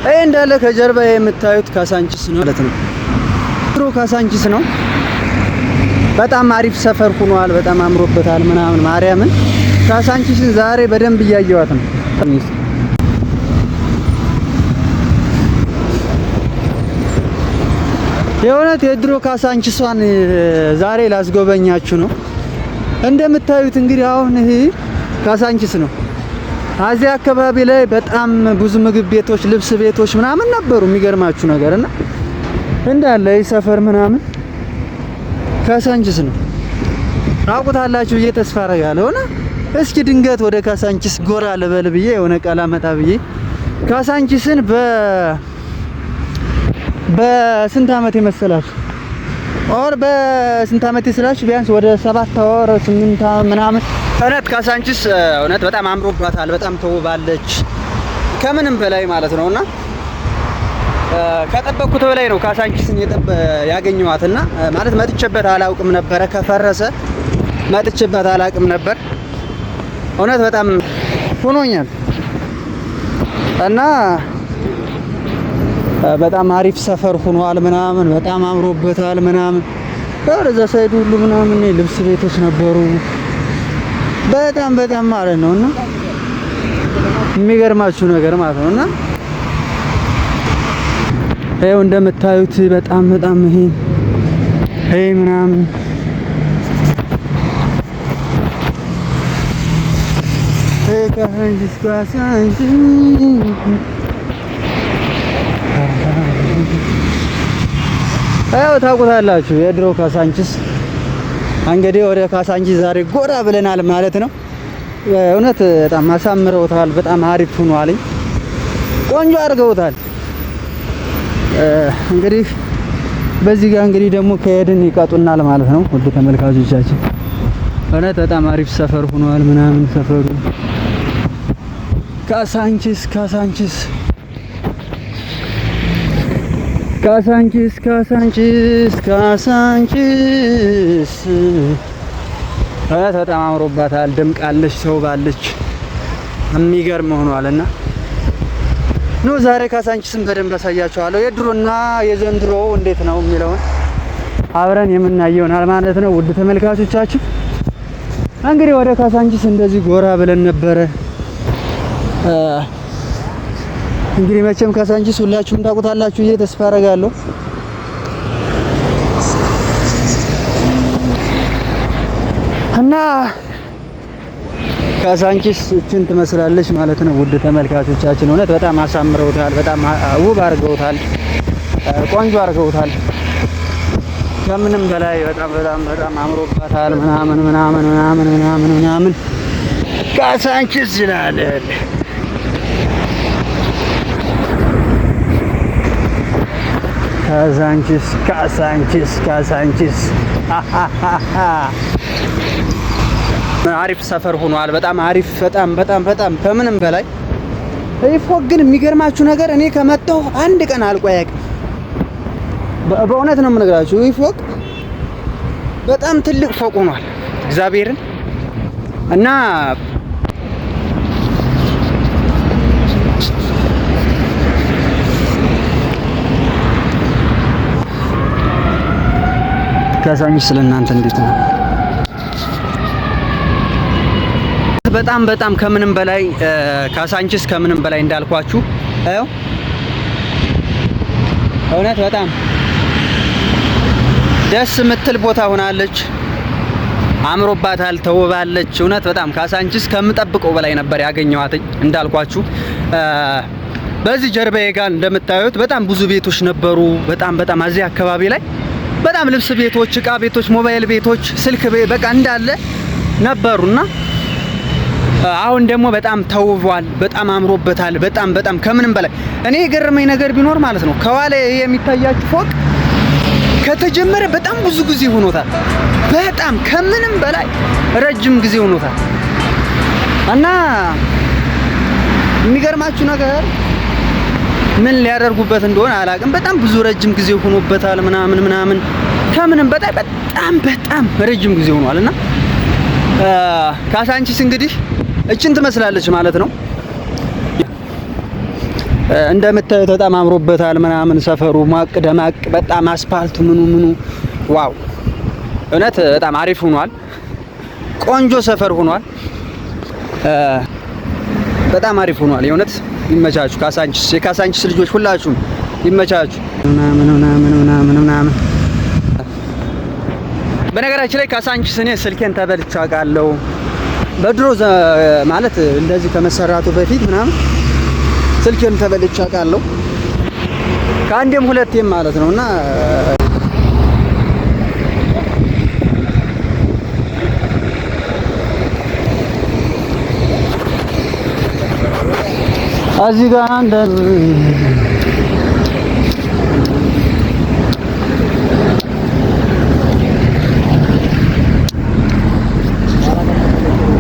ይሄ እንዳለ ከጀርባ የምታዩት ካሳንቺስ ነው ማለት ነው። ድሮ ካሳንቺስ ነው። በጣም አሪፍ ሰፈር ሆኗል። በጣም አምሮበታል ምናምን ማርያምን ካሳንቺስን ዛሬ በደንብ እያየዋት ነው። የእውነት የድሮ ካሳንቺሷን ዛሬ ላስጎበኛችሁ ነው። እንደምታዩት እንግዲህ አሁን ይሄ ካሳንቺስ ነው። እዚህ አካባቢ ላይ በጣም ብዙ ምግብ ቤቶች፣ ልብስ ቤቶች ምናምን ነበሩ። የሚገርማችሁ ነገር እና እንዳለ ይህ ሰፈር ምናምን ካሳንቺስ ነው። ታውቁታላችሁ ብዬ ተስፋ አደርጋለሁ። እና እስኪ ድንገት ወደ ካሳንቺስ ጎራ ልበል ብዬ የሆነ ቃል አመጣ ብዬ ካሳንቺስን በስንት አመት ይመስላችሁ? ኦር በስንት አመት ይመስላችሁ? ቢያንስ ወደ 7 ወር 8 ምናምን። እውነት ካሳንቺስ እውነት በጣም አምሮባታል። በጣም ተውባለች ከምንም በላይ ማለት ነውና ከጠበቅኩት በላይ ነው ካሳንቺስን ያገኘኋትና ማለት መጥቼበት አላውቅም ነበረ። ከፈረሰ መጥቼበት አላውቅም ነበር። እውነት በጣም ሆኖኛል እና በጣም አሪፍ ሰፈር ሆኗል ምናምን በጣም አምሮበታል ምናምን። ወደዛ ሳይድ ሁሉ ምናምን ልብስ ቤቶች ነበሩ በጣም ማለት ነውና የሚገርማችሁ ነገር ማለት ነውና ይሄው እንደምታዩት በጣም ይሄ ምናምን አዎ ታውቁታላችሁ የድሮ ካሳንቺስ። እንግዲህ ወደ ካሳንቺስ ዛሬ ጎራ ብለናል ማለት ነው። እውነት በጣም አሳምረውታል። በጣም አሪፍ ሆኗል። ቆንጆ አድርገውታል። እንግዲህ በዚህ ጋር እንግዲህ ደግሞ ከሄድን ይቀጡናል ማለት ነው። ውድ ተመልካቾቻችን እውነት በጣም አሪፍ ሰፈር ሆኗል ምናምን ሰፈሩ ካሳንቺስ በጣም አምሮባታል። ደምቃለች፣ ተውባለች። የሚገርም ሆኗልና ነው ዛሬ ካሳንቺስን በደንብ አሳያችኋለሁ። የድሮና የዘንድሮ እንዴት ነው የሚለውን አብረን የምናየው ማለት ነው። ውድ ተመልካቾቻችን እንግዲህ ወደ ካሳንቺስ እንደዚህ ጎራ ብለን ነበረ። እንግዲህ መቼም ካሳንቺስ ሁላችሁም ታውቁታላችሁ ብዬ ተስፋ አደርጋለሁ። እና ካሳንቺስ እችን ትመስላለች ማለት ነው። ውድ ተመልካቾቻችን እውነት በጣም አሳምረውታል። በጣም ውብ አድርገውታል። ቆንጆ አድርገውታል። ከምንም በላይ በጣም አምሮባታል ምናምን ካሳንቺስ ይላል። ካሳንቺስ አሪፍ ሰፈር ሆኗል። በጣም አሪፍ በጣም ከምንም በላይ ይሄ ፎቅ ግን የሚገርማችሁ ነገር እኔ ከመጣሁ አንድ ቀን አልቆ አያውቅም። በእውነት ነው የምነግራችሁ። ይሄ ፎቅ በጣም ትልቅ ፎቅ ሆኗል እግዚአብሔርን እና ካሳንቺስ ስለእናንተ እንዴት ነው? በጣም ከምንም በላይ ካሳንቺስ ከምንም በላይ እንዳልኳችሁ አዩ እውነት በጣም ደስ የምትል ቦታ ሆናለች። አምሮባታል፣ ተውባለች። እውነት በጣም ካሳንቺስ ከምጠብቀው በላይ ነበር ያገኘኋት እንዳልኳችሁ። በዚህ ጀርባዬ ጋር እንደምታዩት በጣም ብዙ ቤቶች ነበሩ። በጣም እዚህ አካባቢ ላይ በጣም ልብስ ቤቶች፣ እቃ ቤቶች፣ ሞባይል ቤቶች፣ ስልክ ቤት በቃ እንዳለ ነበሩና አሁን ደግሞ በጣም ተውቧል። በጣም አምሮበታል። በጣም ከምንም በላይ እኔ የገረመኝ ነገር ቢኖር ማለት ነው ከኋላ ይሄ የሚታያችሁ ፎቅ ከተጀመረ በጣም ብዙ ጊዜ ሆኖታል። በጣም ከምንም በላይ ረጅም ጊዜ ሆኖታል እና የሚገርማችሁ ነገር ምን ሊያደርጉበት እንደሆነ አላውቅም። በጣም ብዙ ረጅም ጊዜ ሆኖበታል ምናምን ከምንም በላይ በጣም ረጅም ጊዜ ሆኗልና ካሳንቺስ እንግዲህ እችን ትመስላለች ማለት ነው። እንደምታዩት በጣም አምሮበታል ምናምን ሰፈሩ ማቅ ደማቅ በጣም አስፓልቱ ምኑ ዋው እውነት በጣም አሪፍ ሆኗል። ቆንጆ ሰፈር ሆኗል። በጣም አሪፍ ሆኗል። የእውነት ይመቻችሁ። ካሳንቺስ የካሳንቺስ ልጆች ሁላችሁም ይመቻችሁ። ምናምን በነገራችን ላይ ካሳንቺስ እኔ ስልኬን ተበልቼ አውቃለሁ። በድሮ ማለት እንደዚህ ከመሰራቱ በፊት ምናምን ስልኬን ተበልቼ አውቃለሁ ከአንዴም ሁለቴም ማለት ነውና እዚህ ጋር አንድ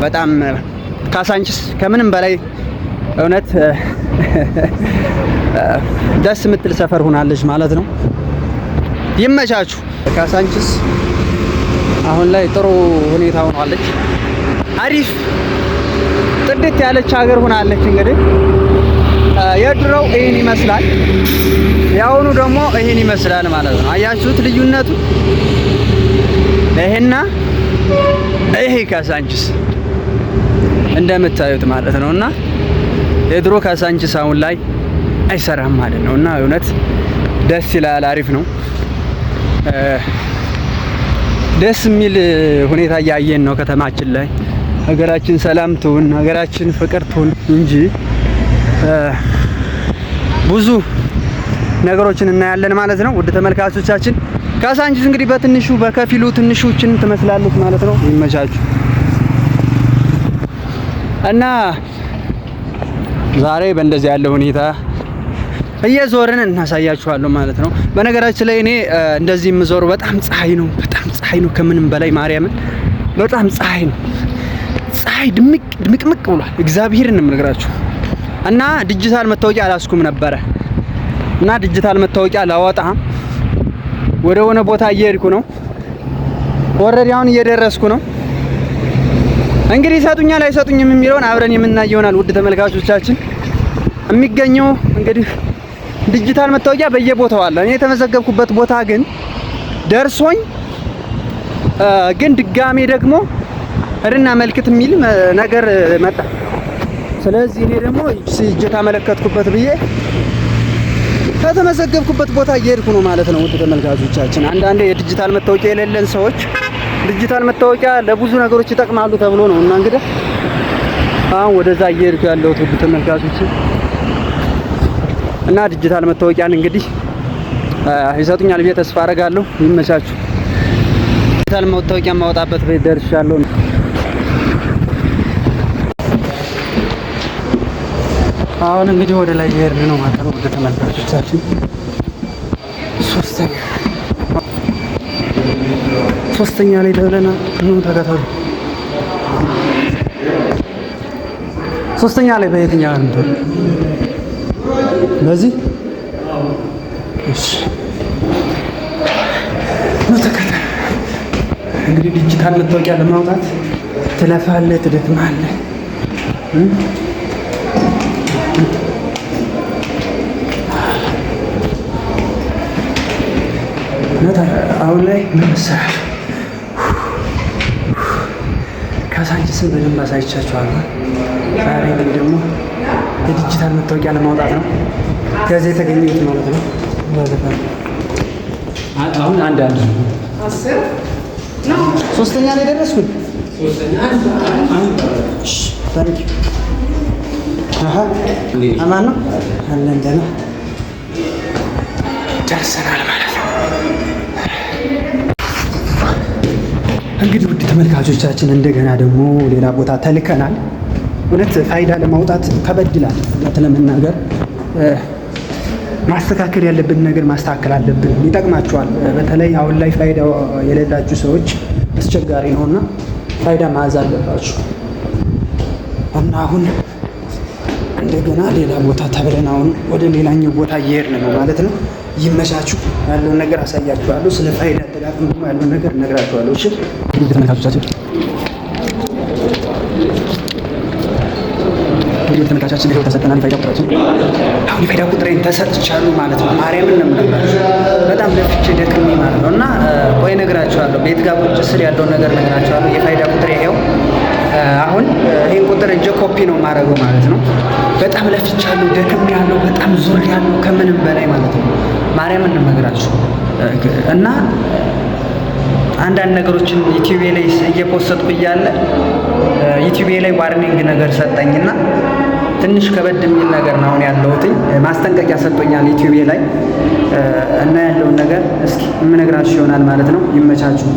በጣም ካሳንቺስ ከምንም በላይ እውነት ደስ የምትል ሰፈር ሆናለች ማለት ነው። ይመቻችሁ። ካሳንቺስ አሁን ላይ ጥሩ ሁኔታ ሆናለች። አሪፍ ጥድት ያለች ሀገር ሆናለች። እንግዲህ የድሮው ይሄን ይመስላል፣ ያሁኑ ደግሞ ይሄን ይመስላል ማለት ነው። አያችሁት ልዩነቱ? ይሄና ይሄ ካሳንቺስ እንደምታዩት ማለት ነውና የድሮ ካሳንቺስ አሁን ላይ አይሰራም ማለት ነውና እውነት ደስ ይላል። አሪፍ ነው። ደስ የሚል ሁኔታ እያየን ነው ከተማችን ላይ። ሀገራችን ሰላም ትሁን፣ ሀገራችን ፍቅር ትሁን እንጂ ብዙ ነገሮችን እናያለን ማለት ነው። ውድ ተመልካቾቻችን ካሳንቺስ እንግዲህ በትንሹ በከፊሉ ትንሹችን ትመስላለች ማለት ነው። ይመቻችሁ እና ዛሬ በእንደዚህ ያለ ሁኔታ እየዞርን እናሳያችኋለሁ ማለት ነው። በነገራችን ላይ እኔ እንደዚህ የምዞረው በጣም ፀሐይ ነው፣ በጣም ፀሐይ ነው ከምንም በላይ ማርያምን በጣም ፀሐይ ነው። ፀሐይ ድምቅምቅ ብሏል። እግዚአብሔርን ነው የምነግራችሁ። እና ዲጂታል መታወቂያ አላስኩም ነበረ እና ዲጂታል መታወቂያ ላወጣ ወደ ሆነ ቦታ እየሄድኩ ነው። ኦልሬዲ አሁን እየደረስኩ ነው። እንግዲህ ይሰጡኛል አይሰጡኝም የሚለውን አብረን የምናየው ይሆናል። ውድ ተመልካቾቻችን የሚገኘው እንግዲህ ዲጂታል መታወቂያ በየቦታው አለ። እኔ የተመዘገብኩበት ቦታ ግን ደርሶኝ ግን ድጋሜ ደግሞ እርና መልክት የሚል ነገር መጣ። ስለዚህ እኔ ደግሞ ሲጀታ መለከትኩበት ብዬ ከተመዘገብኩበት ቦታ እየሄድኩ ነው ማለት ነው። ውድ ተመልካቾቻችን አንዳንዴ የዲጂታል መታወቂያ የሌለን ሰዎች ዲጂታል መታወቂያ ለብዙ ነገሮች ይጠቅማሉ ተብሎ ነው እና እንግዲህ አሁን ወደዛ እየሄድኩ ያለሁት ውድ ተመልካቾች እና ዲጂታል መታወቂያን እንግዲህ ይሰጡኛል ብዬ ተስፋ አደርጋለሁ። ይመቻችሁ። ዲጂታል መታወቂያ ማውጣበት ቤት ደርሻለሁ። አሁን እንግዲህ ወደ ላይ እየሄድን ነው ማለት ነው። ወደ ተመልካቾቻችን ሶስተኛ ላይ ደውለናል። ተከታተሉ። ሶስተኛ ላይ በየትኛው ነው? በዚህ እሺ ነው። ተከታተሉ። እንግዲህ ዲጂታል መታወቂያ ለማውጣት ትለፋለህ፣ ትደክማለህ። አሁን ላይ ምን መሰለህ ካሳንቺስን በደንብ አሳይቻችኋለሁ። ዛሬ ግን ደግሞ የዲጂታል መታወቂያ ለማውጣት ነው ከዚህ የተገኘሁት ማለት ነው። አሁን አንድ ሶስተኛ ላይ ደረስኩኝ። አማን ነው አለን ደህና ደርሰናል ማለት ነው። እንግዲህ ውድ ተመልካቾቻችን እንደገና ደግሞ ሌላ ቦታ ተልከናል። እውነት ፋይዳ ለማውጣት ከበድላል። እውነት ለመናገር ማስተካከል ያለብን ነገር ማስተካከል አለብን። ይጠቅማችኋል። በተለይ አሁን ላይ ፋይዳ የሌላችሁ ሰዎች አስቸጋሪ ነውና ፋይዳ መያዝ አለባችሁ እና አሁን እንደገና ሌላ ቦታ ተብለን አሁን ወደ ሌላኛው ቦታ እየሄድን ነው ማለት ነው። ይመቻችሁ። ያለውን ነገር አሳያችኋለሁ። ስለ ፋይዳ አጠቃቀም ደግሞ ያለውን ነገር እነግራችኋለሁ። እሺ ተመልካቾቻችን እንግዲህ ተመልካቻችን ይሄው ተሰጠናል የፋይዳ ቁጥራችን። አሁን የፋይዳ ቁጥሬን ተሰጥቻለሁ ማለት ነው። ማርያምን ነው የምነግራችሁ በጣም ለፍቼ ደክሜ ማለት ነው። እና ቆይ እነግራችኋለሁ፣ ቤት ጋር ቁጭ ስል ያለውን ነገር እነግራችኋለሁ። የፋይዳ ቁጥሬ ይሄው አሁን ይሄን ቁጥር እጄ ኮፒ ነው የማደርገው ማለት ነው። በጣም ለፍቻለሁ፣ ደክሜያለሁ፣ በጣም ዞሬያለሁ ከምንም በላይ ማለት ነው። ማርያምን ነው የምነግራችሁ እና አንዳንድ ነገሮችን ዩቲዩብ ላይ እየፖስተትኩ እያለ ዩቲዩብ ላይ ዋርኒንግ ነገር ሰጠኝና ትንሽ ከበድ የሚል ነገር ነው አሁን ያለሁት። ማስጠንቀቂያ ሰጥቶኛል ዩቲዩብ ላይ እና ያለውን ነገር እስኪ የምነግራችሁ ይሆናል ማለት ነው። ይመቻችሁ።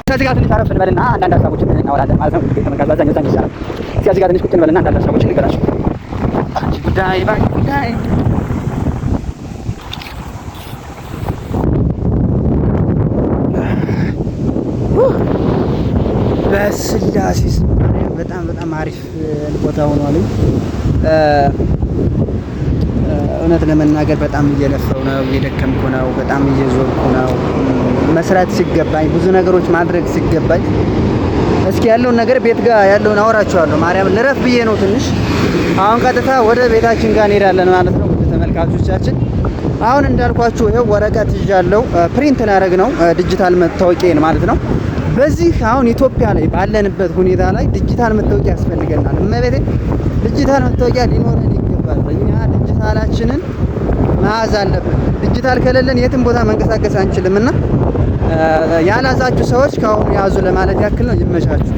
ከዚህ ጋር ትንሽ አረፍ እንበልና አንዳንድ ሀሳቦችን እናወራለን ማለት ነው። ተመልካች አዛኝ ይችላል። ከዚህ ጋር ትንሽ ቁጭ እንበልና አንዳንድ ሀሳቦችን ንገራችሁ። አንቺ ጉዳይ ባክ ጉዳይ በስላሴ በጣም በጣም አሪፍ ቦታ ሆኗል። እውነት ለመናገር በጣም እየለፈው ነው፣ እየደከምኩ ነው፣ በጣም እየዞርኩ ነው። መስራት ሲገባኝ ብዙ ነገሮች ማድረግ ሲገባኝ እስኪ ያለውን ነገር ቤት ጋር ያለውን አወራችኋለሁ። ማርያም ልረፍ ብዬ ነው ትንሽ። አሁን ቀጥታ ወደ ቤታችን ጋር እንሄዳለን ማለት ነው። ውድ ተመልካቾቻችን አሁን እንዳልኳችሁ ይሄው ወረቀት ይዣለሁ። ፕሪንት ላደርግ ነው ዲጂታል መታወቂያን ማለት ነው። በዚህ አሁን ኢትዮጵያ ላይ ባለንበት ሁኔታ ላይ ዲጂታል መታወቂያ ያስፈልገናል። እመቤቴ ዲጂታል መታወቂያ ሊኖረን ይገባል። እኛ ዲጂታላችንን መያዝ አለብን። ዲጂታል ከሌለን የትም ቦታ መንቀሳቀስ አንችልምና ያላዛችሁ ሰዎች ከአሁኑ ያዙ ለማለት ያክል ነው። ይመቻችሁ።